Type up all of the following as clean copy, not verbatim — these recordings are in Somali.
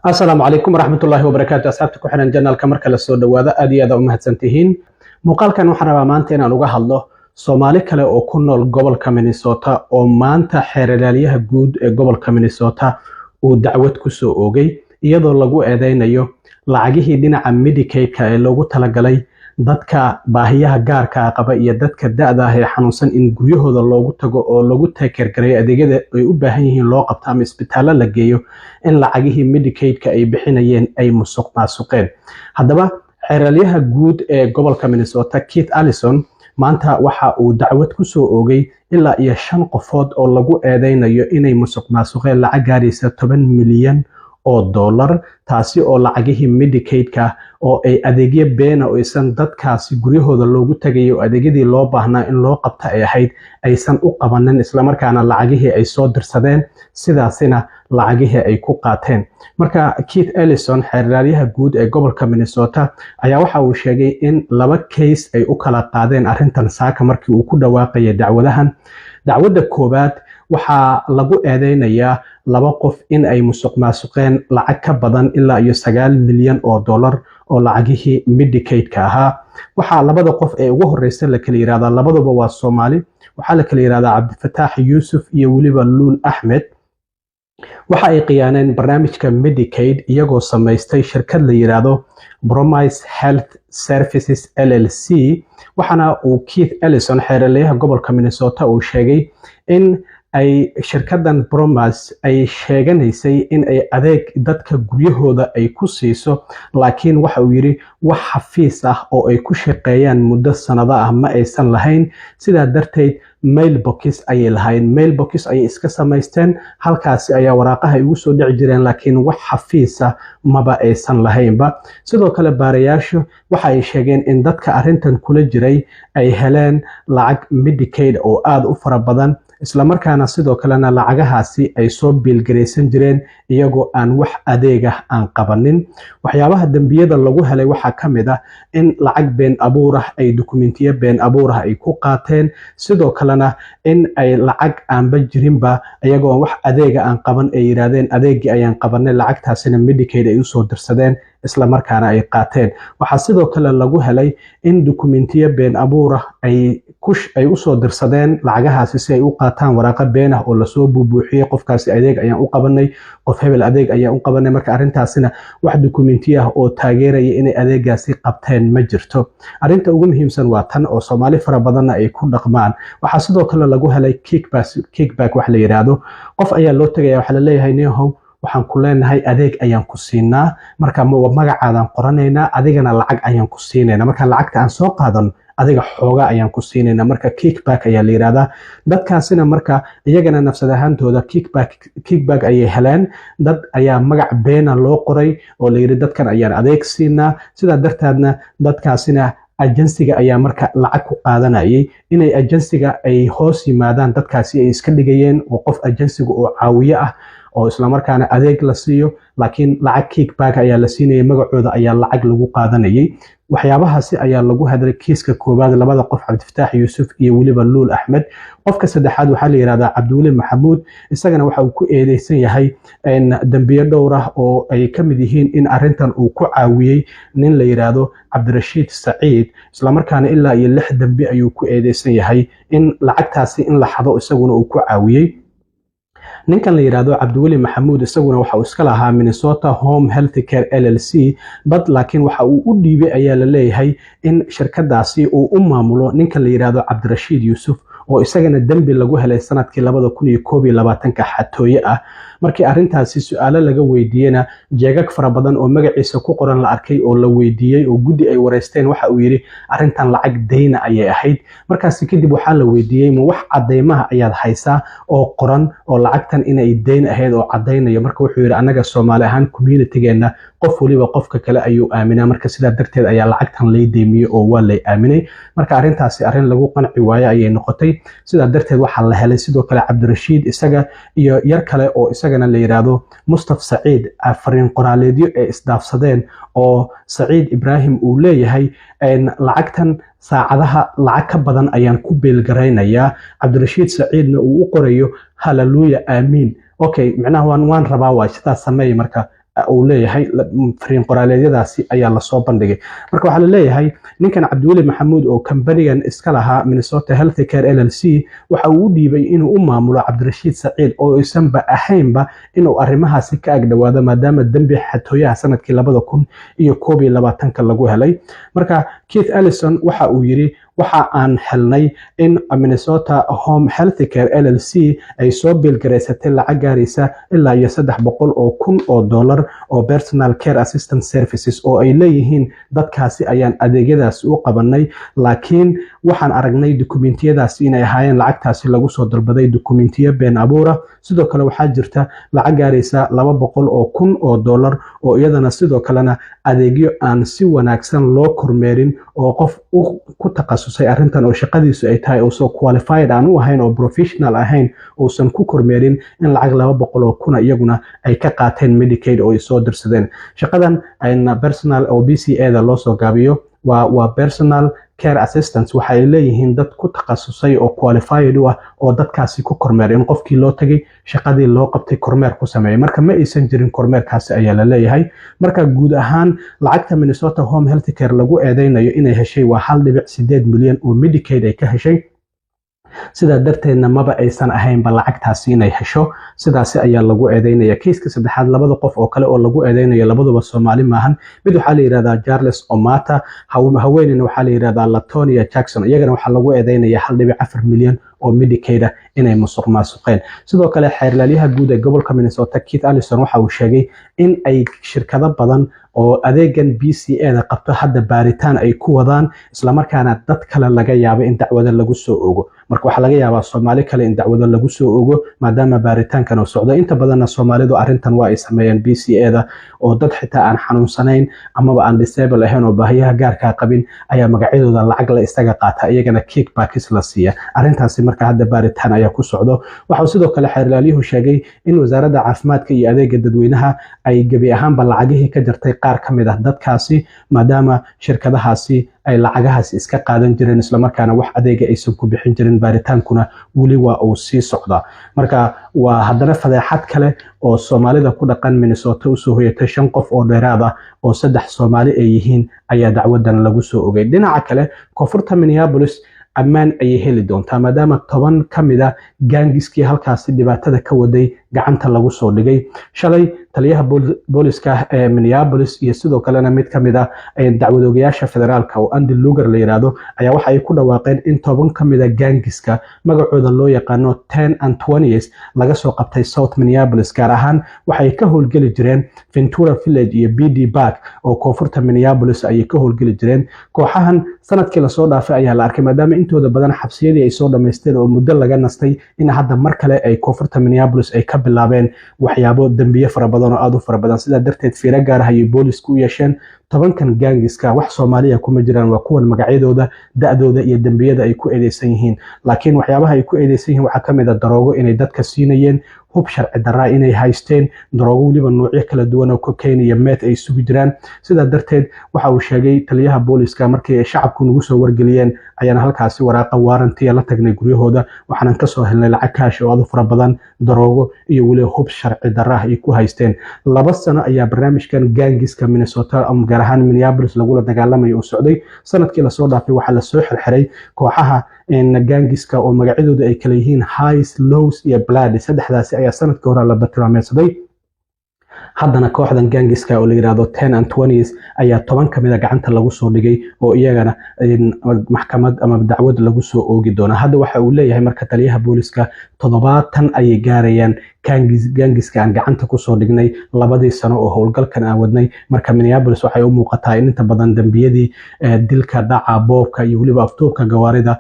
السلام عليكم ورحمة الله وبركاته. أصحابتك وحنا جنال كمر كلا سود وهذا أدي هذا أمهات سنتهين مقال كان وحنا مانتين أنا وجه الله سومالي كلا أو كنا الجبل كمينيسوتا أو مانتا حيرلاليه جود الجبل كمينيسوتا ودعوة كسو أوجي يدور لجو أدين أيو لعجيه دينا عن ميديكيد كاللوجو تلاجلي dadka baahiyaha gaarka ah qaba iyo dadka da'da ah ee xanuunsan in guryahooda loogu tago oo lagu taageergareeyo adeegyada ay u baahan yihiin loo qabto ama isbitaalada la geeyo in lacagihii Medicaid-ka ay bixinayeen ay musuqmaasuqeen. Haddaba xeeralyaha guud ee gobolka Minnesota Keith Ellison maanta waxa uu dacwad ku soo oogay ilaa iyo 5 qofood oo lagu eedeynayo inay musuqmaasuqeen lacag gaaraysa 10 milyan oo dollar taasi oo lacagihii Medicaid-ka oo ay adeegyo been oo aysan dadkaasi guryahooda loogu tagayo adeegyadii loo baahnaa in loo qabto ay ahayd aysan u qabanin isla markaana lacagihii ay soo dirsadeen sidaasina lacagihii ay ku qaateen. Marka Keith Ellison xeeralyaha guud ee gobolka Minnesota ayaa waxa uu sheegay in 2 case ay u kala qaadeen arrintan saaka markii uu ku dhawaaqay dacwadahan. Dacwadda koobaad waxaa lagu eedeynayaa 2 qof in ay musuqmaasuqeen lacag ka badan ilaa iyo 9 milyan oo dollar oo lacagihii Medicaid-ka ahaa. Waxaa 2 qof ee ugu horeysay la kala yiraahdaa labaduba waa Soomaali. Waxaa la kala yiraahdaa Cabdifataax Yuusuf iyo waliba Luul Axmed. waxa ay qiyaaneen barnaamijka Medicaid iyagoo samaystay shirkad la yiraahdo Promise Health Services LLC. waxana uu Keith Ellison xeeralyaha gobolka Minnesota uu sheegay in ay shirkadan Promise ay sheeganaysay in ay adeeg dadka guryahooda ay ku siiso laakiin waxa uu yiri wax xafiis ah oo ay ku shaqeeyaan muddo sanado ah ma aysan lahayn sidaa darteed mailbox ayay lahayn mailbox ay iska samaysteen halkaasi ayaa waraaqaha ugu soo dhici jireen laakiin wax xafiis ah maba aysan lahaynba. sidoo kale baarayaashu waxa ay sheegeen in dadka arrintan kula jiray ay heleen lacag Medicaid oo aad u fara badan isla markaana sidoo kalena lacagahaasi ay soo biilgareysan jireen iyagoo aan wax adeeg ah aan qabanin. waxyaabaha dambiyada lagu helay waxa kamid ah in lacag been abuur ah ay dokumentiyo been abuur ah ay ku qaateen sidoo kalena in ay lacag aanba jirinba iyagoo wax adeega aan qaban ay yiraahdeen adeegii ayaan qabanay lacagtaasina Medicaid ay u soo dirsadeen isla markaana ay qaateen. waxa sidoo kale lagu helay in dokumentiyo been abuur ah ay u soo dirsadeen lacagahaasi si ay u qaataan waraqo been ah oo la soo buubuuxiyay qofkaasi adeeg ayaan u qabanay qof hebel adeeg ayaan u qabanay marka arrintaasina wax dokumentiyo ah oo taageeraya inay adeegaasi qabteen ma jirto. arrinta ugu muhiimsan waa tan oo Soomaali fara badan ay ku dhaqmaan. waxa sidoo kale lagu helay kickback wax la yiraahdo qof ayaa loo tagayaa waxa la leeyahay neehow waxaan ku leenahay adeeg ayaan ku siinaa marka magacaadan qoranaynaa adigana lacag ayaan ku siinaynaa marka lacagta aan soo qaadan adiga xooga ayaan ku siinaynaa marka kickback ayaa la yiraahdaa. dadkaasina marka iyagana nafsad ahaantooda kickback ayay heleen dad ayaa magac beena loo qoray oo la yiri dadkan ayaan adeeg siinaa sidaa darteedna dadkaasina agensiga ayaa marka lacag ku qaadanayay inay agensiga ay hoos yimaadaan dadkaasi ay iska dhigayeen oo qof agensiga oo caawiye ah oo isla markaana adeeg la siiyo laakiin lacag kickback ayaa la siinayay magacooda ayaa lacag lagu qaadanayay. waxyaabahaasi ayaa lagu hadlay kiiska koobaad 2 qof Cabdifataax Yuusuf iyo waliba Luul Axmed. qofka saddexaad waxa la yiraahdaa Cabdiweli Maxamuud isagana waxa uu ku eedeysan yahay in dambiyo dhowr ah oo ay ka mid yihiin in arrintan uu ku caawiyay nin la yiraahdo Cabdirashiid Saciid isla markaana ilaa iyo 6 dambi ayuu ku eedeysan yahay in lacagtaasi in la xado isaguna uu ku caawiyay. ninkan la yiraahdo Cabdiweli Maxamuud isaguna waxa uu iska lahaa Minnesota Home Healthcare LLC laakiin waxa uu u dhiibay ayaa la leeyahay in shirkadaasi uu u maamulo ninkan la yiraahdo Cabdirashiid Yuusuf oo isagana dambi lagu helay sanadkii 2021 xatooye ah. markii arrintaasi su'aalo laga weydiiyena jeegag fara badan oo magaciisa ku qoran la arkay oo la weydiiyay oo gudi ay wareysteen waxa uu yiri arrintan lacag deyna ayay ahayd. markaas kadib waxa la weydiiyay ma wax cadeymaha ayaad haysaa oo qoran oo lacagtan inay deyn ahayd oo cadeynayo marka wuxuu yiri anaga Soomaali ahaan community-geena qof waliba qofka kale ayuu aaminaa marka sidaa darteed ayaa lacagtan lay deemiyay oo waa lay aaminay marka arrintaasi arrin lagu qanci waayo ayay noqotay. sidaa darteed waxa la helay sidoo kale Cabdirashiid isaga iyo yar kale oo isagana la yiraahdo Mustafa Saciid afariin qoraaleedyo ee isdaafsadeen oo Saciid Ibrahim uu leeyahay lacagtan saacadaha lacag ka badan ayaan ku beelgareynayaa Cabdirashiid Saciidna uu u qorayo hallelujah aamin okay macnaha waan rabaa waa sidaas sameey marka uu leeyahay fariin qoraaleedyadaasi ayaa lasoo bandhigay. Marka waxaa la leeyahay ninkan Cabdiweli Maxamuud oo kambanigan iska lahaa Minnesota Healthcare LLC waxa uu u dhiibay inuu u maamulo Cabdirashiid Saciid oo isanba ahaynba inuu arrimahaasi ka agdhawaado maadaama dambi xatooyaha sanadkii 2021 lagu helay. Marka Keith Ellison waxa uu yiri waxa aan helnay in Minnesota Home Healthcare LLC ay soo biilgareysatay lacag gaaraysa ilaa iyo $300,000 oo personal care assistance services oo ay leeyihiin dadkaasi ayaan adeegyadaas u qabanay, laakiin waxaan aragnay dukumentiyadaasi inay ahaayeen lacagtaasi lagu soo dalbaday dukumentiyo been abuura. sidoo kale waxaa jirta lacag gaaraysa $200,000 oo iyadana sidoo kalena adeegyo aan si wanaagsan loo kormeerin oo qof ku takhasusay arrintan oo shaqadiisu ay tahay oo soo qualified aan u ahayn oo professional ahayn oo san ku kormeerin in lacag $200,000 iyaguna ay ka qaateen Medicaid oo ay soo dirsadeen. shaqadan ayna personal oo BCA-da loo soo gaabiyo waa personal care assistance waxa ay leeyihiin dad ku takhasusay oo qualified ah oo dadkaasi ku kormeerin qofkii loo tagay shaqadii loo qabtay kormeer ku sameeyay. marka ma aysan jirin kormeerkaasi ayaa la leeyahay. marka guud ahaan lacagta Minnesota Home Healthcare lagu eedeynayo inay heshay waa 1.8 milyan oo Medicaid ay ka heshay, sidaa darteedna maba aysan ahaynba lacagtaasi inay hesho. sidaas ayaa lagu eedeynaya. kiiska saddexaad labada qof oo kale oo lagu eedeynayo labaduba Soomaali maahan. mid waxaa la yiraahdaa Charles Omata, haweeneyna waxaa la yiraahdaa Latonia Jackson. iyagana waxaa lagu eedeynaya 1.4 milyan oo Medicaid inay musuqmaasuqeen. sidoo kale xeerlaaliyaha guud ee gobolka Minnesota Keith Ellison waxa uu sheegay in ay shirkado badan oo adeegan BCA-da qabto hadda baaritaan ay ku wadaan isla markaana dad kale laga yaabo in dacwado lagu soo ogo. marka waxa laga yaabaa Soomaali kale in dacwado lagu soo ogo maadaama baaritaankan uu socdo. inta badanna Soomaalidu arrintan waa ay sameeyeen BCA-da oo dad xitaa aan xanuunsanayn amaba aan disable ahayn oo baahiyaha gaarka qabin ayaa magacyadooda lacag la isaga qaata iyagana kickbacks la siiya. arrintaasi marka hadda baaritaan ayaa ku socdo. waxa sidoo kale xeerlaaliyuhu sheegay in wasaaradda caafimaadka iyo adeega dadweynaha ay gabi ahaanba lacagihii ka jartay qaar ka mid ah dadkaasi maadaama shirkadahaasi ay lacagahaas iska qaadan jireen isla markaana wax adeega aysan ku bixin jirin. baaritaankuna weli waa uu sii socdaa. marka waa haddana fadeexad kale oo Soomaalida ku dhaqan Minnesota u soo hoyatay 5 qof oo dheeraad ah oo 3 Soomaali ay yihiin ayaa dacwadan lagu soo ogay. dhinaca kale koonfurta Minneapolis ammaan ayay heli doontaa maadaama 10 ka mid ah gaangiskii halkaasi dhibaatada ka waday gacanta lagu soo dhigay. shalay taliyaha booliska ee Minneapolis iyo sidoo kalena mid ka mid ah dacwadoogayaasha federaalka oo Andy Lugar la yiraahdo ayaa waxa ay ku dhawaaqeen in 10 ka mid ah gaangiska magacooda loo yaqaano 10 and 20s laga soo qabtay South Minneapolis, gaar ahaan waxay ka howlgeli jireen Ventura Village iyo BD Park oo koonfurta Minneapolis ay ka howlgeli jireen. kooxahan sanadkii la soo dhaafay ayaa la arkay maadaama intooda badan xabsiyadii ay soo dhameysteen oo muddo laga nastay in hadda mar kale ay koonfurta Minneapolis ay ka bilaabeen waxyaabo dambiye fara badan oo aad u fara badan. sidaa darteed fiiro gaar ah ay boolisku u yeesheen. 10kan gaangiska wax Soomaaliya kuma jiraan, waa kuwan magacyadooda, da'dooda iyo dambiyada ay ku eedeysan yihiin. laakiin waxyaabaha ay ku eedeysan yihiin waxaa ka mid ah daroogo inay dadka siinayeen, hub sharci darra inay haysteen, daroogo waliba noocyo kala duwan oo cocaine iyo meth ay sugi jiraan. sidaa darteed waxa uu sheegay taliyaha booliska markii ay shacabku nagu soo wargeliyeen ayaana halkaasi waraaqa waarantiya la tagnay guryahooda waxaanan ka soo helnay lacag kaash oo aad u fara badan, daroogo iyo waliba hub sharci darra ay ku haysteen. 2 sano ayaa barnaamijkan gaangiska Minnesota gaar ahaan Minneapolis lagula dagaalamayo uu socday. sanadkii la soo dhaafay waxaa la soo xirxiray kooxaha gaangiska oo magacyadooda ay kala yihiin Highs, Lows iyo Bloody. saddexdaasi ayaa sanadkii hore la batilmaameedsaday. haddana kooxdan gaangiska oo la yiraahdo 10 and 20s ayaa 10 ka mid ah gacanta lagu soo dhigay oo iyagana maxkamad ama dacwad lagu soo oogi doona. hadda waxa uu leeyahay marka taliyaha booliska 70 ayay gaarayaan gaangiska aan gacanta ku soo dhignay 2 sano oo howlgalkan aan wadnay. marka Minneapolis waxay u muuqataa in inta badan dambiyadii dilka, dhaca, boobka iyo waliba afduubka gawaarida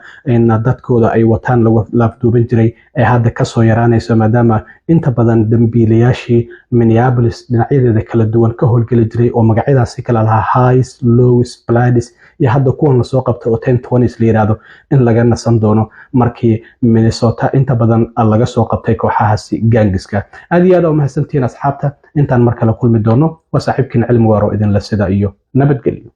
dadkooda ay wataan la afduuban jiray ee hadda ka soo yaraanayso maadaama inta badan dambiilayaashii Minneapolis dhinacyadeeda kala duwan ka howlgeli jiray oo magacyadaasi kala lahaa Highs, Lows, Bloodies iyo hadda kuwan la soo qabtay oo 10-20s la yiraahdo in laga nasan doono markii Minnesota inta badan laga soo qabtay kooxahaasi gaangiska. aad iyo aad u mahadsantiin asxaabta. intaan mar kale kulmi doono waa saaxiibkiin Cilmi Waaro idin la sida iyo nabadgelyo.